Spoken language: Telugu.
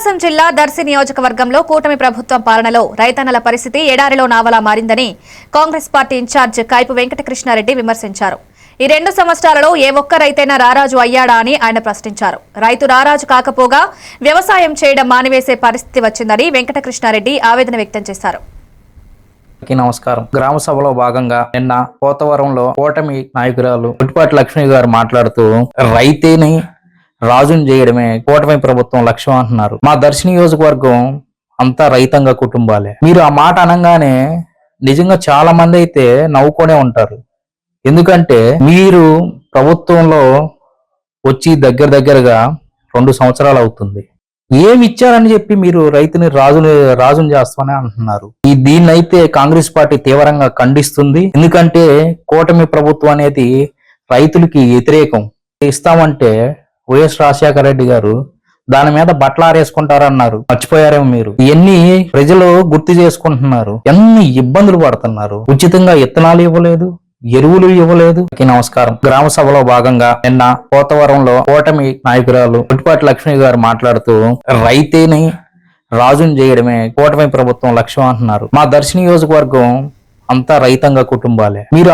ప్రకాశం జిల్లా దర్శి నియోజకవర్గంలో కూటమి ప్రభుత్వం పాలనలో రైతన్నల పరిస్థితి ఎడారిలో నావలా మారిందని కాంగ్రెస్ పార్టీ ఇన్ఛార్జ్ కైపు వెంకటకృష్ణారెడ్డి విమర్శించారు. ఈ 2 సంవత్సరాలలో ఏ ఒక్క రైతైనా రారాజు అయ్యాడా అని ఆయన ప్రశ్నించారు. రైతు రారాజు కాకపోగా వ్యవసాయం చేయడం మానివేసే పరిస్థితి వచ్చిందని వెంకటకృష్ణారెడ్డి ఆవేదన వ్యక్తం చేశారు. నమస్కారం. గ్రామ సభలో భాగంగా నిన్న పోతవరంలో కూటమి నాయకురాలు పుట్టిపాటి లక్ష్మి గారు మాట్లాడుతూ రైతేని రాజుని చేయడమే కూటమి ప్రభుత్వం లక్ష్యం అంటున్నారు. మా దర్శి నియోజకవర్గం అంతా రైతాంగ కుటుంబాలే. మీరు ఆ మాట అనగానే నిజంగా చాలా మంది అయితే నవ్వుకొనే ఉంటారు. ఎందుకంటే మీరు ప్రభుత్వంలో వచ్చి దగ్గరగా 2 సంవత్సరాలు అవుతుంది. ఏమి ఇచ్చారని చెప్పి మీరు రైతుని రాజుని చేస్తామని అంటున్నారు. దీన్నైతే కాంగ్రెస్ పార్టీ తీవ్రంగా ఖండిస్తుంది. ఎందుకంటే కూటమి ప్రభుత్వం అనేది రైతులకి వ్యతిరేకం. ఇస్తామంటే వైఎస్ రాజశేఖర రెడ్డి గారు దాని మీద బట్టలారేసుకుంటారన్నారు. మర్చిపోయారేమో మీరు. ఇవన్నీ ప్రజలు గుర్తు చేసుకుంటున్నారు. ఎన్ని ఇబ్బందులు పడుతున్నారు. ఉచితంగా ఇత్తనాలు ఇవ్వలేదు, ఎరువులు ఇవ్వలేదు. నమస్కారం. గ్రామ సభలో భాగంగా నిన్న పోతవరంలో కూటమి నాయకురాలు పుట్టిపాటి లక్ష్మి గారు మాట్లాడుతూ రైతేని రాజుని చేయడమే కూటమి ప్రభుత్వం లక్ష్యం అంటున్నారు. మా దర్శి నియోజకవర్గం అంతా రైతాంగ కుటుంబాలే. మీరు